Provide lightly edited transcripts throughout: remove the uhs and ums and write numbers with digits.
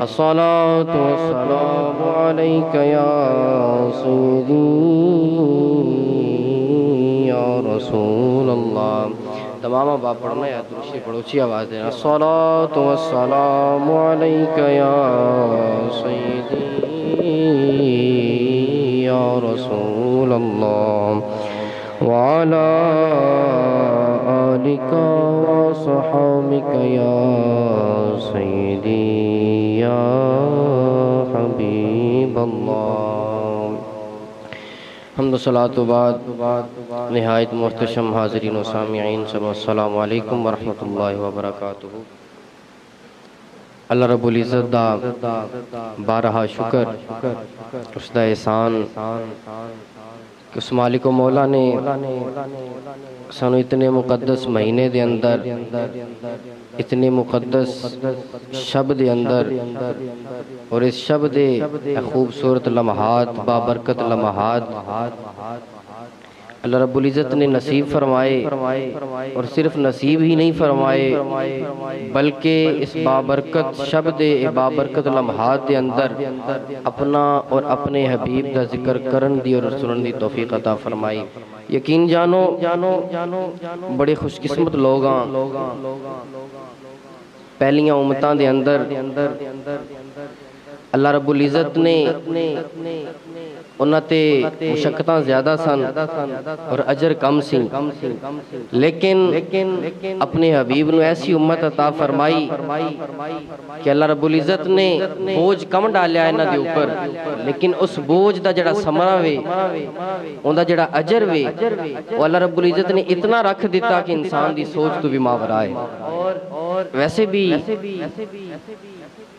الصلاة والسلام عليك يا سيدي يا رسول الله. تمام آپ پڑھنا ہے درشی پڑھو اچھی آواز دینا. الصلاة والسلام عليك يا سيدي يا رسول الله وعلى آلك وصحبك يا سيدي يا حبيب الله. حمد و صلاۃ و بعد نہایت محتشم حاضرین و سامعین سب السلام علیکم ورحمۃ اللہ وبرکاتہ. اللہ رب العزت دا بارہا شکر اس دا احسان کہ اس مالک و مولا نے سانو اتنے مقدس مہینے دے اندر اتنے مقدس شب دے اندر اور اس شب دے خوبصورت لمحات بابرکت لمحات اللہ رب العزت نے نصیب فرمائے اور صرف نصیب ہی نہیں فرمائے بلکہ اس بابرکت شب دے بابرکت لمحات دے اندر اپنا اور اپنے حبیب دا ذکر کرن دی اور سنن دی توفیق عطا فرمائی. یقین جانو بڑے خوش قسمت لوگ ہیں پہلیاں امتاں دے اندر اللہ رب العزت نے انہاں تے مشقتاں زیادہ سن اور اجر کم سی لیکن اپنے حبیب نو ایسی امت عطا فرمائی کہ اللہ رب العزت نے بوجھ کم ڈالیا انہاں دے اوپر لیکن اس بوجھ دا جڑا ثمرہ وے اون دا جڑا اجر وے وہ اللہ رب العزت نے اتنا رکھ دیتا کہ انسان دی سوچ تو بھی ماورا ہے. ویسے بھی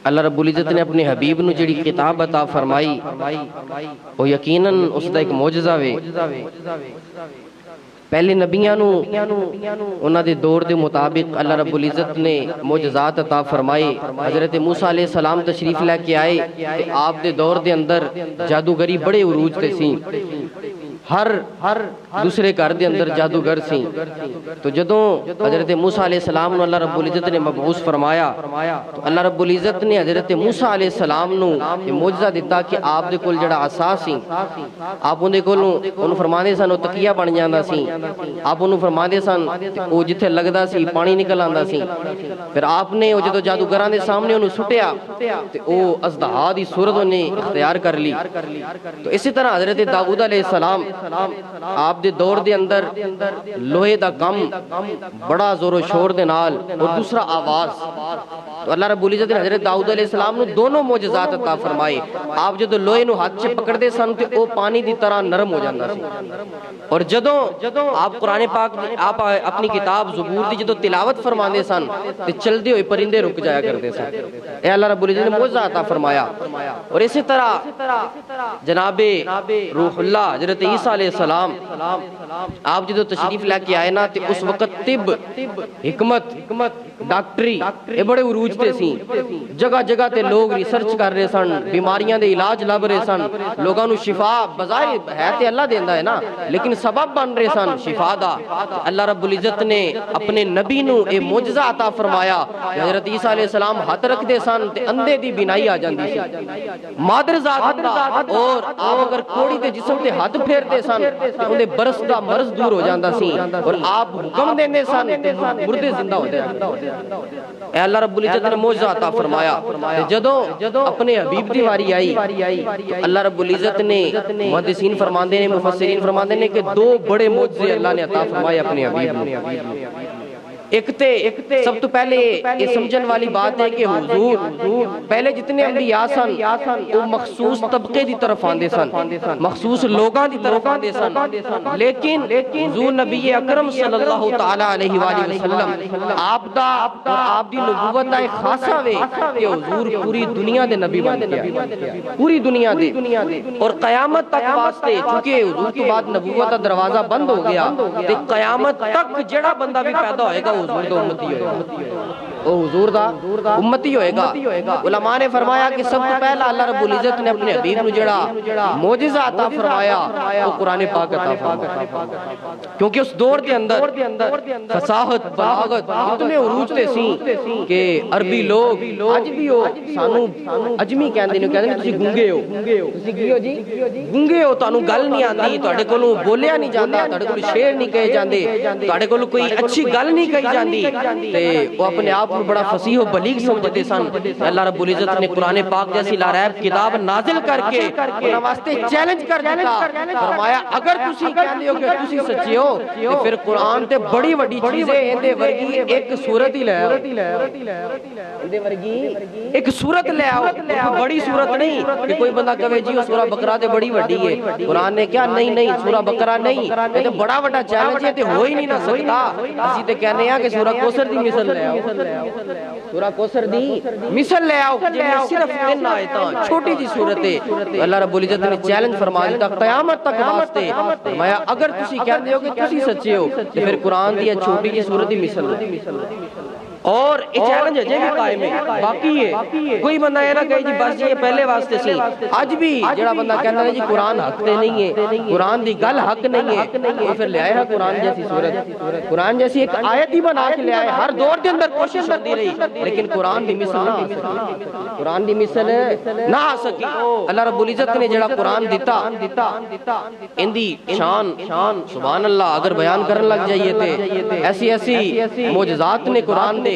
اللہ رب العزت نے اپنے حبیب نو جڑی کتاب عطا فرمائی وہ یقیناً اس دا ایک معجزہ وے. پہلے نبیاں نو انہاں دے دور دے مطابق اللہ رب العزت نے معجزات عطا فرمائے. حضرت موسیٰ علیہ السلام تشریف لے کے آئے کہ آپ دے دور دے اندر جادوگری بڑے عروج تے سی ہر دوسرے گھر دے اندر جادوگر سی. تو جدوں حضرت موسیٰ علیہ السلام نو اللہ رب العزت نے مبعوث فرمایا تو اللہ رب العزت نے حضرت موسیٰ علیہ السلام نو یہ معجزہ دیتا کہ آپ دے کول جڑا عصا سی آپ اندے کولوں انہوں فرماندے سن او تکیہ بن جاندا سی. آپ انہوں فرماندے سن او جتھے لگدا سی پانی نکل آندا سی. پھر آپ نے او جدوں جادوگراں دے سامنے انہوں سٹیا تے او اژدہا دی صورت انہیں اختیار کر لی. تو اسی طرح حضرت داؤد علیہ السلام آپ دے دور دے اندر لوہے دا کم بڑا زور و شور دے نال اور دوسرا آواز. تو اللہ رب العزت نے حضرت داؤد علیہ السلام نو دونوں معجزات عطا فرمائے. آپ جدو لوہے نو ہاتھ چ پکڑ دے سن تے او پانی دی طرح نرم ہو جاندا سی اور جدوں آپ قرآن پاک آپ اپنی کتاب زبور دی جدو تلاوت فرماندے سن تے چلدے ہوئے پرندے رک جایا کرتے سن. اے اللہ رب العزت نے معجزہ عطا فرمایا. اور اسی طرح جناب روح اللہ حضرت عیسیٰ علیہ السلام آپ جدو تشریف لے کے آئے نا تے اس وقت طب حکمت ڈاکٹری یہ بڑے عروج تے سی. جگہ جگہ تے لوگ ریسرچ کر رہے سن بیماریاں دے علاج لب رہے سن. لوگاں نو شفا بظاہر ہے تے اللہ دیندا ہے نا لیکن سبب بن رہے سن شفا دا. اللہ رب العزت نے اپنے نبی نو اے معجزہ عطا فرمایا. حضرت عیسیٰ علیہ السلام ہاتھ رکھ دے سن تے اندھے دی بینائی آ جاندی سی مادر ذات دا. اور آپ اگر کوڑی دے جسم تے ہاتھ پھیر دے سن انہیں برس دا مرض دور ہو جاندہ سی اور آپ حکم دیندے سن مردے زندہ ہو جاندے. اے اللہ رب العزت نے معجزہ عطا فرمایا. جدوں اپنے حبیب دی واری آئی تو اللہ رب العزت نے محدثین فرماندے نے مفسرین فرماندے نے کہ دو بڑے معجزے اللہ نے عطا فرمائے اپنے حبیب نے. ایک سب تو پہلے یہ سمجھن والی بات ہے کہ حضور پہلے جتنے انبیاء سن وہ مخصوص طبقے دی طرف آندے سن مخصوص لوگاں دی طرف آندے سن. لیکن حضور نبی اکرم صلی اللہ تعالی علیہ وآلہ وسلم آپ دی نبوت دا ایک خاصہ وے کہ حضور پوری دنیا دے نبی بن گیا پوری دنیا دے. اور قیامت تک واسطے چونکہ حضور تو بعد نبوت دا دروازہ بند ہو گیا تے قیامت تک جڑا بندہ بھی پیدا ہوئے گا حضور دا امتی ہوئے گا. او حضور دا امتی ہوئے گا۔ علماء نے فرمایا کہ سب تو پہلا اللہ رب العزت نے اپنے حبیب نو جڑا معجزہ عطا فرمایا وہ قرآن پاک عطا فرمایا، کیونکہ اس دور دے اندر فصاحت بلاغت اتنے عروج تے سی کہ عربی لوگ اج بھی ہو سانو اجمی کہندے نے تسی گونگے ہو، تسی کی ہو جی گونگے ہو، تانوں گل نہیں آندی، تواڈے کولوں بولیا نہیں جاندا، تواڈے کولوں شعر نہیں کہے جاندے، تواڈے کولوں کوئی اچھی گل نہیں کہی جاندی، تے وہ اپنے آپ کو بڑا فصیح و بلیغ سمجھتے سن۔ اللہ رب العزت نے قرآن پاک جیسی لاریب کتاب نازل کر کے انہاں واسطے چیلنج کر دیتا، فرمایا اگر تسی کہندے ہو کہ تسی سچے ہو تے پھر قرآن تے بڑی وڈی چیزیں ایندے ورگی ایک سورت ہی لے آؤ، ایندے ورگی ایک سورت لے آؤ، بڑی سورت نہیں کہ کوئی بندہ کہے جی وہ سورہ بقرہ تے بڑی وڈی ہے، قرآن نے کیا نہیں سورہ بقرہ نہیں، یہ تے بڑا بڑا چیلنج ہے تے ہو ہی نہیں نہ سکتا، اسی تے کہنے ہیں کہ سورہ کوثر دی مثال لے آؤ، سورہ کوثر دی مثال لے آؤ جنہیں صرف 3 آیتاں چھوٹی جی صورت ہے۔ اللہ رب العزت نے چیلنج فرما دیتا قیامت تک واسطے، فرمایا اگر تسی کہندے ہو کہ تسی سچے ہو تو پھر قرآن دی چھوٹی جی صورت دی مثال لے، اور یہ چیلنج ہے جے بھی قائم ہے، باقی ہے کوئی بندہ یہ نہ کہے جی بس یہ پہلے واسطے سی، اج بھی جڑا بندہ کہنا ہے جی قرآن حق تے نہیں ہے، قرآن دی گل حق نہیں ہے، وہ پھر لے آئے ہے قرآن جیسی صورت، قرآن جیسی ایک آیت ہی بنا کے لے آئے، ہر دور کے اندر کوشش ہوتی رہی لیکن قرآن دی مثل نہ آ سکی، قرآن دی مثل نہ آ سکی۔ اللہ رب العزت نے جڑا قرآن دیتا ان دی شان سبحان اللہ اگر بیان کرن لگ جائیے تے ایسی معجزات نے قرآن دے